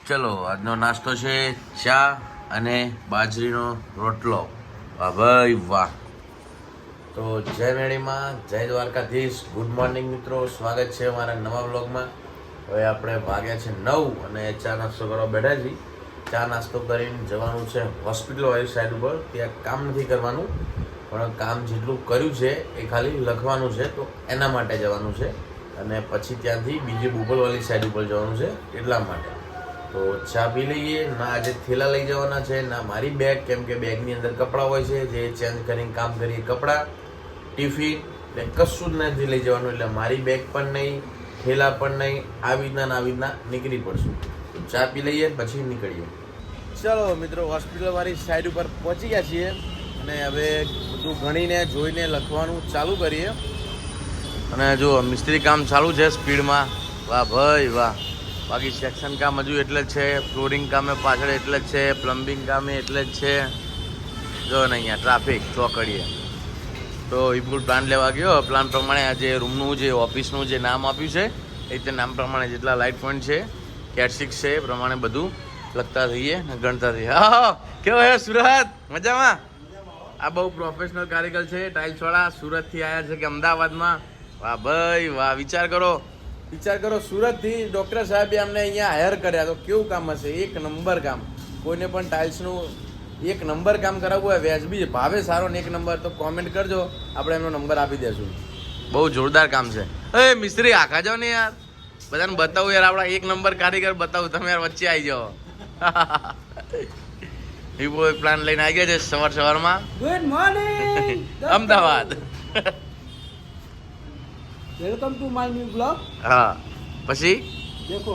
ચલો આજનો નાસ્તો છે ચા અને બાજરીનો રોટલો. વાહ ભાઈ વાહ. તો જય મેળીમાં, જય દ્વારકાધીશ. ગુડ મોર્નિંગ મિત્રો, સ્વાગત છે અમારા નવા વ્લોગમાં. હવે આપણે વાગ્યા છે 9 અને ચા નાસ્તો કરવા બેઠા છીએ. ચા નાસ્તો કરીને જવાનું છે હોસ્પિટલ વાળી સાઈડ ઉપર. ત્યાં કામ નથી કરવાનું, પણ કામ જેટલું કર્યું છે એ ખાલી લખવાનું છે, તો એના માટે જવાનું છે. અને પછી ત્યાંથી બીજી બુબલવાળી સાઈડ ઉપર જવાનું છે એટલા માટે. તો ચા પી લઈએ. ના આજે થેલા લઈ જવાના છે, ના મારી બેગ, કેમ કે બેગની અંદર કપડાં હોય છે જે ચેન્જ કરીને કામ કરીએ. કપડાં, ટિફિન ને કશું જ નથી લઈ જવાનું. એટલે મારી બેગ પણ નહીં, થેલા પણ નહીં. આવી રીતના નીકળી પડશું. તો ચા પી લઈએ પછી નીકળીએ. ચલો મિત્રો, હોસ્પિટલ વાળી સાઈડ ઉપર પહોંચી ગયા છીએ અને હવે બધું ગણીને જોઈને લખવાનું ચાલુ કરીએ. અને જો મિસ્ત્રી કામ ચાલુ છે સ્પીડમાં. વાહ ભાઈ વાહ. બાકી સેક્શન કામ હજુ એટલે જ છે, ફ્લોરિંગ કામે પાછળ એટલે જ છે, પ્લમ્બિંગ કામે એટલે જ છે. જો ને અહીંયા ટ્રાફિક ચોકડીએ. તો ઇમ્પુટ પ્લાન લેવા ગયો. પ્લાન પ્રમાણે આજે રૂમનું જે ઓફિસનું જે નામ આપ્યું છે એ રીતે નામ પ્રમાણે જેટલા લાઇટ પોઈન્ટ છે, કેટસિક્સ છે, એ પ્રમાણે બધું લખતા થઈએ, ગણતા થઈએ. હા, કેવો હે સુરત? મજામાં? આ બહુ પ્રોફેશનલ કારીગર છે, ટાઇલ્સવાળા. સુરતથી આવ્યા છે કે અમદાવાદમાં. વાહ ભાઈ વાહ. વિચાર કરો, સુરતથી ડૉક્ટર સાહેબે અમને અહીંયા હાયર કર્યા. તો કેવું કામ હશે? એક નંબર કામ. કોઈને પણ ટાઇલ્સનું એક નંબર કામ કરાવવું હોય, વ્યાજબી ભાવે સારો ને એક નંબર, તો કોમેન્ટ કરજો, આપણે એમનો નંબર આપી દઈશું. બહુ જોરદાર કામ છે. એ મિસ્ત્રી આખા જાઓ ને યાર, બધાને બતાવું યાર, આપણા એક નંબર કારીગર બતાવું. તમે યાર વચ્ચે આવી જાઓ. વિવો પ્લાન લઈને આવી ગયા છે સવારમાં. Good morning Ahmedabad. Welcome to my new blog. હા, પછી દેખો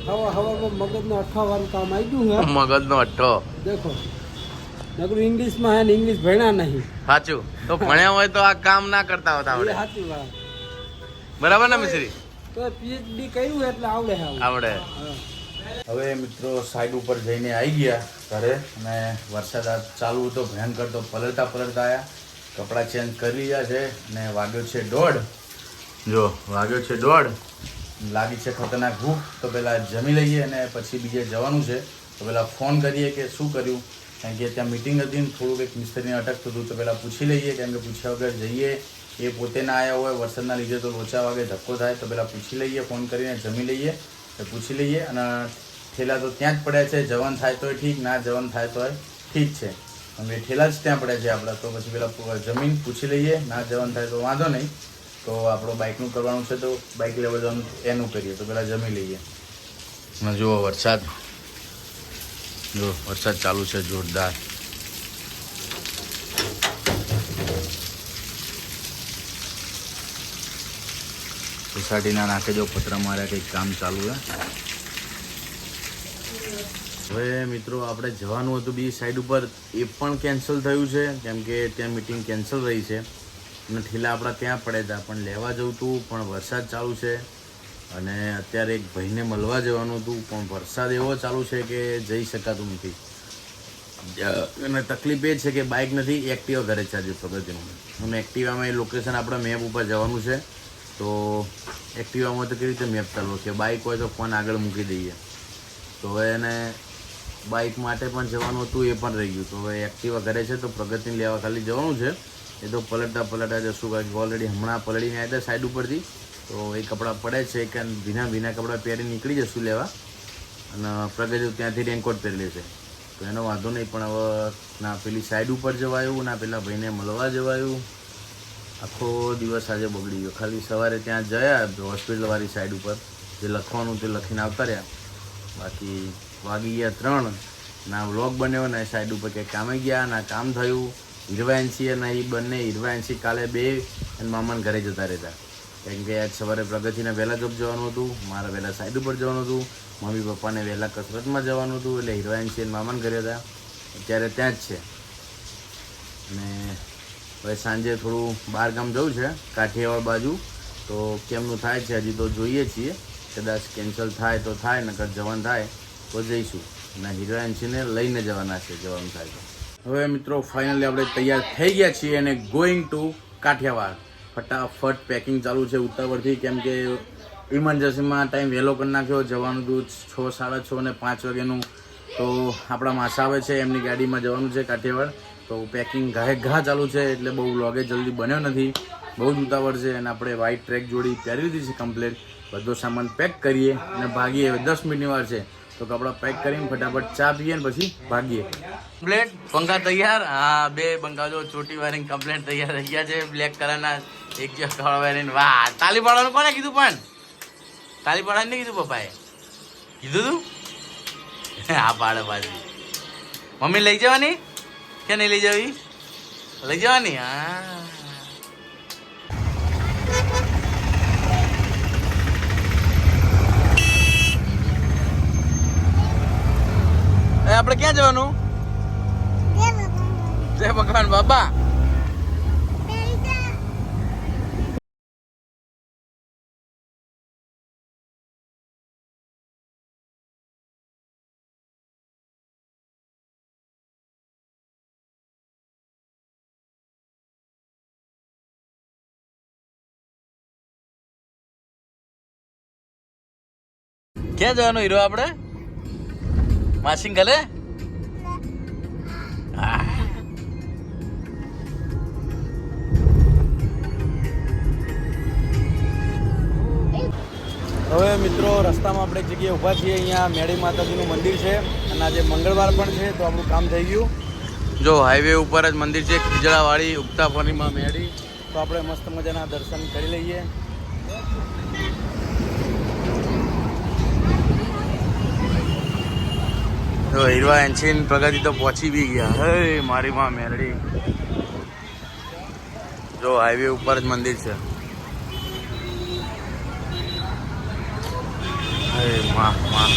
હવામાં મગજનો અઠાવાનું કામ આવી ગયું છે. મગજનો અઠ્ઠો. દેખો નકરું ઇંગ્લિશમાં હે ને ઇંગ્લિશ ભણ્યા નહીં. સાચું. તો ભણ્યા હોય તો આ કામ ના કરતા હોતા એ આવડે. સાચી વાત. બરાબર ને મિસ્ત્રી? તો પીએચડી કર્યું એટલે આવડે છે. આવડે. હા. હવે મિત્રો સાઈડ ઉપર જઈને આવી ગયા ઘરે, અને વરસાદ ચાલુ હતો ભયંકર. તો પલળતા આવ્યા, કપડાં ચેન્જ કરી લીધા છે અને વાગ્યો છે 1:30. જો વાગ્યો છે 1:30, લાગી છે ખતરનાક ભૂખ. તો પહેલાં જમી લઈએ અને પછી બીજે જવાનું છે. તો પહેલાં ફોન કરીએ કે શું કર્યું, કારણ કે ત્યાં મિટિંગ હતી ને થોડુંક એક મિસ્ત્રીને અટકતું હતું. તો પહેલાં પૂછી લઈએ, કેમ કે પૂછ્યા વગર જઈએ એ પોતે ના આવ્યા હોય વરસાદના લીધે તો લોચા વાગે ધક્કો થાય. તો પહેલાં પૂછી લઈએ, ફોન કરીને જમી લઈએ, પૂછી લઈએ. અને ઠેલા તો ત્યાં જ પડ્યા છે, જવાનું થાય તોય ઠીક, ના જવાનું થાય તોય ઠીક છે. અમે ઠેલા જ ત્યાં પડ્યા છે આપણા. તો પછી પેલા જમીન પૂછી લઈએ, ના જવાનું થાય તો વાંધો નહીં. તો આપણું બાઇકનું કરવાનું છે તો બાઇક લેવા જવાનું એનું કરીએ. તો પહેલાં જમી લઈએ. અને જુઓ વરસાદ ચાલુ છે જોરદાર. સોસાયટીના નાખે જો પતરા માર્યા, કંઈક કામ ચાલુ છે. હવે મિત્રો આપણે જવાનું હતું બીજી સાઈડ ઉપર, એ પણ કેન્સલ થયું છે, કેમ કે ત્યાં મિટિંગ કેન્સલ રહી છે. અને ઠેલા આપણા ત્યાં પડ્યા હતા, પણ લેવા જવું હતું, પણ વરસાદ ચાલુ છે. અને અત્યારે એક ભાઈને મળવા જવાનું હતું, પણ વરસાદ એવો ચાલુ છે કે જઈ શકાતું નથી. અને તકલીફ એ છે કે બાઇક નથી, એક્ટિવા ઘરે છે આજે પ્રગતિનું. અને એક્ટિવામાં એ લોકેશન આપણા મેપ ઉપર જવાનું છે. તો એક્ટિવામાં તો કેવી રીતે મેપ ચાલવો કે બાઇક હોય તો ફોન આગળ મૂકી દઈએ. તો હવે એને બાઇક માટે પણ જવાનું હતું, એ પણ રહી ગયું. તો હવે એક્ટિવા ઘરે છે તો પ્રગતિને લેવા ખાલી જવાનું છે. એ તો પલટતા જશું, કારણ કે ઓલરેડી હમણાં પલળીને આવ્યા હતા સાઈડ ઉપરથી. તો એ કપડાં પડે છે કે ભીના કપડાં પહેરી નીકળી જશું લેવા. અને પ્રગતિ ત્યાંથી રેનકોટ પહેરી લેશે તો એનો વાંધો નહીં. પણ હવે ના પેલી સાઈડ ઉપર જવાયું, ના પેલા ભાઈને મળવા જવાયું. આખો દિવસ આજે બગડી ગયો. ખાલી સવારે ત્યાં ગયા હોસ્પિટલવાળી સાઈડ ઉપર, જે લખવાનું તે લખીને આવતા રહ્યા. બાકી વાગી ગયા 3, ના વ્લોગ બન્યો, ના સાઈડ ઉપર ક્યાંય કામે ગયા, ના કામ થયું. હીરવાંશી અને એ બંને, હીરવાંશી કાલે 2 અને મામાને ઘરે જતા રહેતા, કેમ કે આજ સવારે પ્રગતિને વહેલા જોબ જવાનું હતું, મારે વહેલા સાઈડ ઉપર જવાનું હતું, મમ્મી પપ્પાને વહેલા કસરતમાં જવાનું હતું. એટલે હીરવાંશી અને મામાને ઘરે હતા, અત્યારે ત્યાં જ છે. અને હવે સાંજે થોડું બહાર ગામ જવું છે, કાઠિયાવાડ બાજુ. તો કેમનું થાય છે હજી તો જોઈએ છીએ. કદાચ કેન્સલ થાય તો થાય, નકર જવાનું થાય તો જઈશું. અને હીરવાંશીને લઈને જવાના છે જવાનું થાય તો. હવે મિત્રો ફાઇનલી આપણે તૈયાર થઈ ગયા છીએ અને ગોઈંગ ટુ કાઠિયાવાડ. ફટાફટ પેકિંગ ચાલુ છે ઉતાવળથી, કેમ કે ઇમરજન્સીમાં ટાઈમ વહેલો કરી નાખ્યો. જવાનું હતું 6, 6:30 અને 5 વાગ્યાનું. તો આપણા માસા આવે છે, એમની ગાડીમાં જવાનું છે કાઠિયાવાડ. તો પેકિંગ ઘા ચાલુ છે એટલે બહુ વ્લોગે જલ્દી બન્યો નથી. બહુ જ ઉતાવળ છે અને આપણે વ્હાઇટ ટ્રેક જોડી પહેરી લીધી છે કમ્પ્લેટ. બધો સામાન પેક કરીએ અને ભાગીએ. 10 મિનિટની વાર છે તો કપડાં પેક કરીને ફટાફટ ચા પીએ ને પછી ભાગીએ. કમ્પ્લેટ પંખા તૈયાર. હા, 2 પંખા જો ચોટી વાયરિંગ કમ્પ્લેટ તૈયાર થઈ ગયા છે. બ્લેક કલરના એક કળા વાયરિંગ. વાહ, તાલી પાડવાનું કોને કીધું? પણ તાલી પાડવાનું નહીં કીધું પપ્પાએ? કીધું તું? હા, પાડે પાછી. મમ્મી લઈ જવાની કે નહીં લઈ જવી? લઈ જવાની. હા, આપણે ક્યાં જવાનું? જય ભગવાન બાબા. ક્યાં જવાનું હીરો આપણે? માસિંગ ગલે. હવે મિત્રો રસ્તામાં આપણે એક જગ્યાએ ઊભા છીએ. અહીંયા મેળી માતાજીનું મંદિર છે અને આજે મંગળવાર પણ છે તો આપણું કામ થઈ ગયું. જો હાઈવે ઉપર જ મંદિર છે, ખીજડાવાળી ઉગતા પૂર્ણિમા મેળી. તો આપણે મસ્ત મજાના દર્શન કરી લઈએ. તો હીરવા એન્સીન પ્રગતિ તો પહોંચી બી ગયા. હે મારી માં મેરડી. જો હાઈવે ઉપર જ મંદિર છે. હે માં માં.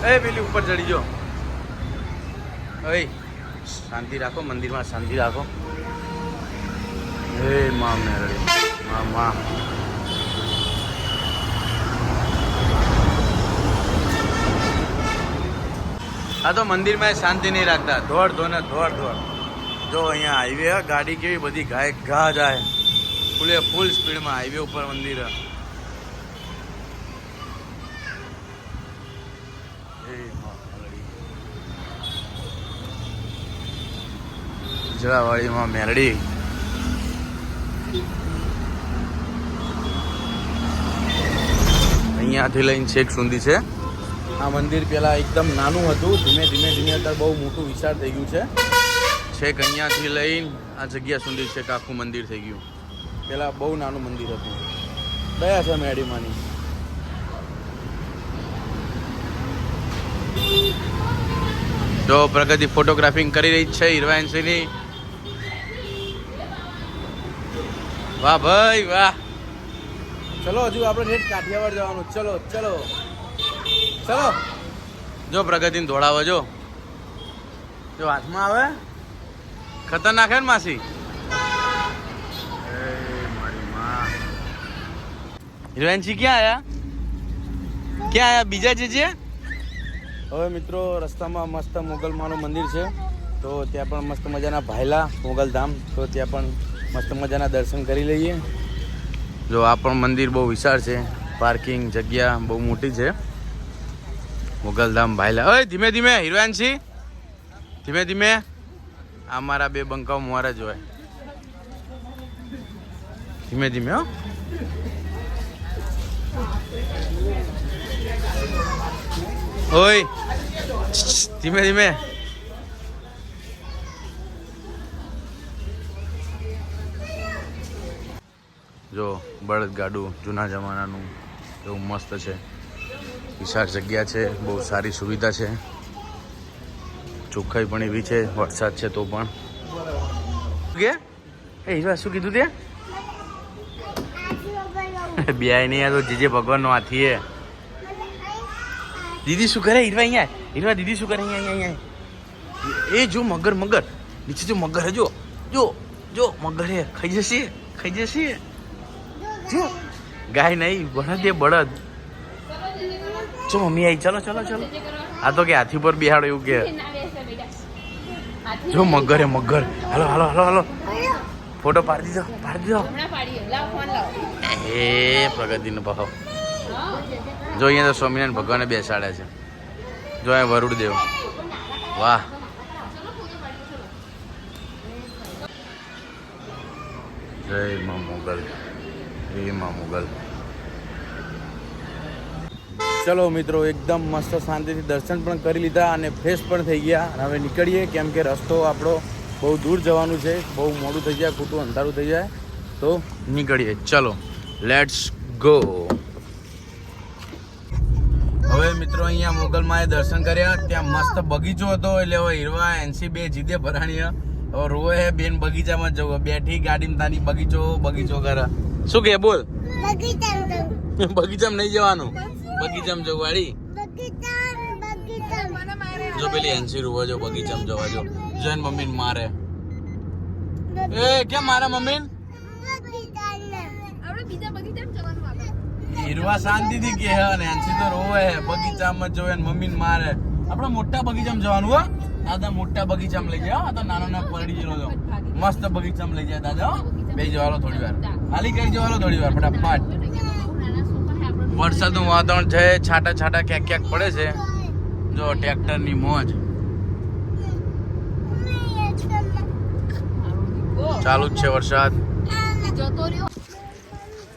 એ પેલી ઉપર ચડી જો. હે શાંતિ રાખો, મંદિરમાં શાંતિ રાખો. હે માં મેરડી. માં માં. આ તો મંદિરમાં શાંતિ નહીં રાખતા. દોડ ધોને દોડ દોડ. જો અહીંયા હાઈવે ગાડી કેવી બધી ઘા જાય. ફૂલ સ્પીડમાં હાઈવે ઉપર મંદિર. ખીજડાવાળીમાં મેરડી. અહીંયાથી લઈને છેક સુધી છે. આ મંદિર પહેલાં એકદમ નાનું હતું, ધીમે ધીમે અત્યારે બહુ મોટું વિશાળ થઈ ગયું છે. છેક અહીંયાથી લઈને આ જગ્યા સુધી છેક આખું મંદિર થઈ ગયું. પહેલાં બહુ નાનું મંદિર હતું. દયા છે મેડીમાંની. જો પ્રગતિ ફોટોગ્રાફિંગ કરી રહી છે હીરવાંશીની. વાહ ભાઈ વાહ. ચલો હજુ આપણે નેટ કાઠિયાવાડ જવાનું. ચલો ચલો ચલો. જો પ્રગતિને દોડાવો. જો હાથમાં આવે. ખતરનાક હે ને માસી? મારી માં. હીરવાંશી ક્યાં આયા? ક્યાં આયા? બીજા જે હવે મિત્રો રસ્તામાં મસ્ત મોગલમાનું મંદિર છે તો ત્યાં પણ મસ્ત મજાના ભાયલા મોગલધામ. તો ત્યાં પણ મસ્ત મજાના દર્શન કરી લઈએ. જો આ પણ મંદિર બહુ વિશાળ છે. પાર્કિંગ જગ્યા બહુ મોટી છે. મોગલધામ ભાયલા. ઓય ધીમે ધીમે હીરવાંશી, ધીમે ધીમે. આ મારા 2 બંકાઓ મોરા જ હોય. ધીમે ધીમે. હો ઓય ધીમે ધીમે. જો બળદગાડું જૂના જમાનાનું એવું મસ્ત છે. વિશાળ જગ્યા છે, બહુ સારી સુવિધા છે. ચોખ્ખાઈ પણ એવી છે. વરસાદ છે તો પણ. કે એ હીરા શું કીધું તે? બ્યાય નહીં. આ તો જીજે ભગવાનનો હાથી હે. દીદી શું કરે? હીરવા અહીંયા. હીરવા દીદી શું કરે? અહીંયા. એ જો મગર નીચે જો મગર હે. જો મગર હે. ખાઈ જશે. જો ગાય નહીં, બળદ. જો મમ્મી આવી. ચલો. આ તો કે હાથી પર બિહાડો એવું કે. જો મગર હે. હાલો ફોટો પાડી દીધો એ પ્રગતિનો ભાવ જો અહીંયા તો સ્વામિનારાયણ ભગવાને બેસાડ્યા છે જો અહીંયા વરુડ દેવ વાહ જય માં મોગલ જય માં મોગલ ચલો મિત્રો એકદમ મસ્ત શાંતિથી દર્શન પણ કરી લીધા અને ફ્રેશ પણ થઈ ગયા અને હવે નીકળીએ કેમ કે રસ્તો આપણો બહુ દૂર જવાનું છે બહુ મોડું થઈ જાય ખોટું અંધારું થઈ જાય તો નીકળીએ ચલો લેટ્સ ગો હવે મિત્રો અહીંયા મોગલમાં દર્શન કર્યા ત્યાં મસ્ત બગીચો હતો એટલે હવે હીરવા એનસી બે જીદે ભરાણી હવે રોવે બેન બગીચામાં જવું બેઠી ગાડીમાં તાની બગીચો કરે શું કે બોલ બગીચામાં નહીં જવાનું બગીચામાં જવું વાળી જો પેલી એનસી રૂવા જો બગીચામાં જવા જો જોઈને મમ્મીને મારે એ કેમ મારા મમ્મી હીરવા શાંતિથી કે હે અને એનસી તો રોવે હે બગીચામાં જોવે ને મમ્મીને મારે આપણે મોટા બગીચામાં જવાનું હો દાદા મોટા બગીચામાં લઈ જાય તો નાનો ના પરડી જેલો તો મસ્ત બગીચામાં લઈ જાય દાદા બે જવાલો થોડી વાર ખાલી કરી જવાલો થોડી વાર ફટાફટ વરસાદનું વાતાવરણ છે છાટા છાટા ક્યાંક પડે છે જો ટ્રેક્ટરની મોજ ચાલુ જ છે વરસાદ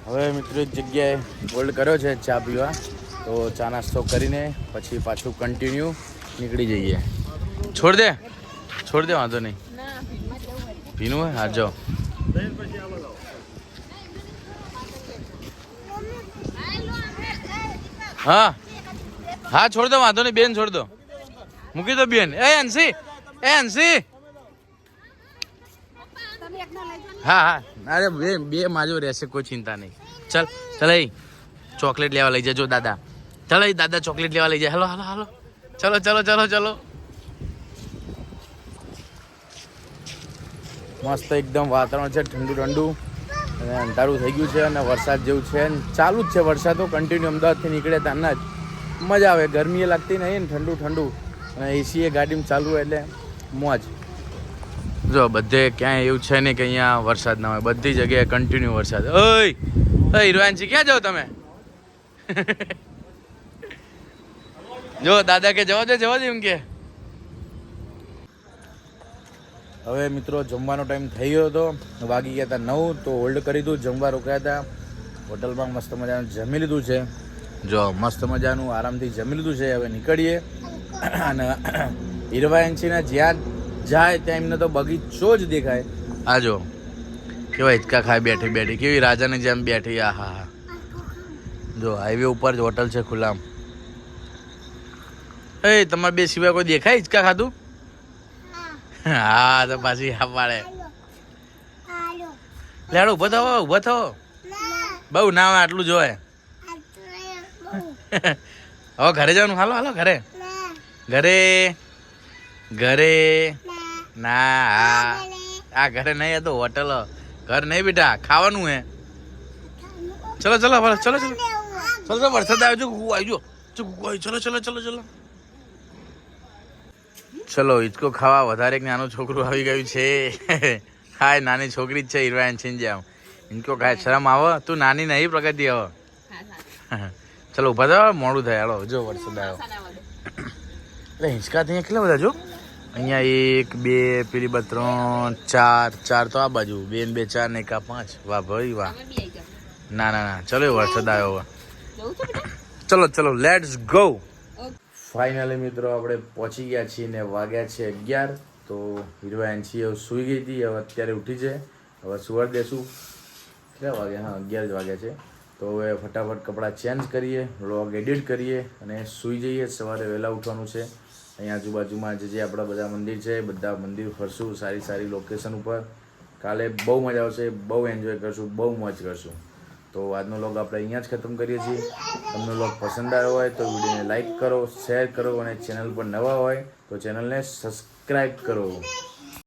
હવે મિત્રો એક જગ્યાએ હોલ્ડ કર્યો છે ચા પીવા તો ચા નાસ્તો કરીને પછી પાછું કન્ટિન્યુ નીકળી જઈએ છોડ દે વાંધો નહીં પીનું હોય હા જાઓ હા છોડ દો વાંધો નહીં બેન છોડ દો મૂકી દો બેન એ અંશી હા અરે બે માજો રહેશે કોઈ ચિંતા નહીં ચાલ ચોકલેટ લેવા લઈ જજો દાદા ચાલ દાદા ચોકલેટ લેવા લઈ જાય હાલો ચલો મસ્ત એકદમ વાતાવરણ છે ઠંડુ અને અંધારું થઈ ગયું છે અને વરસાદ જેવું છે ચાલુ જ છે વરસાદ તો કન્ટિન્યુ અમદાવાદથી નીકળે ત્યારના જ મજા આવે ગરમી એ લાગતી નહીં ને ઠંડુ અને એસી એ ગાડીમાં ચાલુ હોય એટલે મોજ જો બધે ક્યાંય એવું છે નહીં કે અહીંયા વરસાદ ના હોય બધી જગ્યાએ કન્ટિન્યુ વરસાદ ઓય હિરવાનજી ક્યાં જાઓ તમે જો દાદા કે જવા દે એમ કે હવે મિત્રો જમવાનો ટાઈમ થઈ ગયો હતો વાગી ગયા હતા 9 તો હોલ્ડ કરી દીધું જમવા રોકાયા હતા હોટલમાં મસ્ત મજાનું જમી લીધું છે જો મસ્ત મજાનું આરામથી જમી લીધું છે હવે નીકળીએ અને હીરવાયંશીના જ્યાં જાય ત્યાં એમને તો બગીચો જ દેખાય આ જો કેવા હિંચકા ખાય બેઠી કેવી રાજાની જેમ બેઠી હા જો હાઈવે ઉપર જ હોટલ છે ખુલ્લામ એ તમારે બે સિવાય કોઈ દેખાય હિંચકા ખાધું હા તો પાછી હા પાડે લેડો ઉભો થો બહુ ના હોય આટલું જોવે હવે ઘરે જવાનું હાલો ઘરે ના આ ઘરે નહીં હતું હોટલ ઘર નહીં બેટા ખાવાનું હે ચલો વરસાદ આવજો ચલો હિચકો ખાવા વધારે એક નાનું છોકરું આવી ગયું છે હા નાની છોકરી જ છે હીરવાયંશી જેમ હિંચકો ખાય શરમ આવે તું નાની નહીં પ્રગતિ હવે ચલો ઉભા થા મોડું થાય હાલો જો વરસાદ આવ્યો એટલે હિંચકા ત્યાં કેટલા બધા જો અહીંયા 1 2 પેલી 3 4 તો આ બાજુ 2 ને 2 4 ને 1 5 વાહ ભાઈ વાહ ના ચલો વરસાદ આવ્યો ચલો લેટ્સ ગો ફાઇનલી મિત્રો આપણે પહોંચી ગયા છીએ ને વાગ્યા છે 11 તો હીરવાયંશી હવે સૂઈ ગઈ હતી હવે અત્યારે ઉઠી છે હવે સુવાડી દેશું કેટલા વાગ્યા હા 11 જ વાગ્યા છે તો હવે ફટાફટ કપડાં ચેન્જ કરીએ વ્લોગ એડિટ કરીએ અને સૂઈ જઈએ સવારે વહેલા ઉઠવાનું છે અહીંયા આજુબાજુમાં જે આપણા બધા મંદિર છે બધા મંદિર ફરશું સારી લોકેશન ઉપર કાલે બહુ મજા આવશે બહુ એન્જોય કરશું બહુ મોજ કરશું તો આજનો વ્લોગ આપણે અહીંયા જ ખતમ કરીએ છીએ તમને વ્લોગ પસંદ આવ્યો હોય તો વિડીયોને લાઇક કરો શેર કરો અને ચેનલ પર નવા હોય તો ચેનલને સબસ્ક્રાઈબ કરો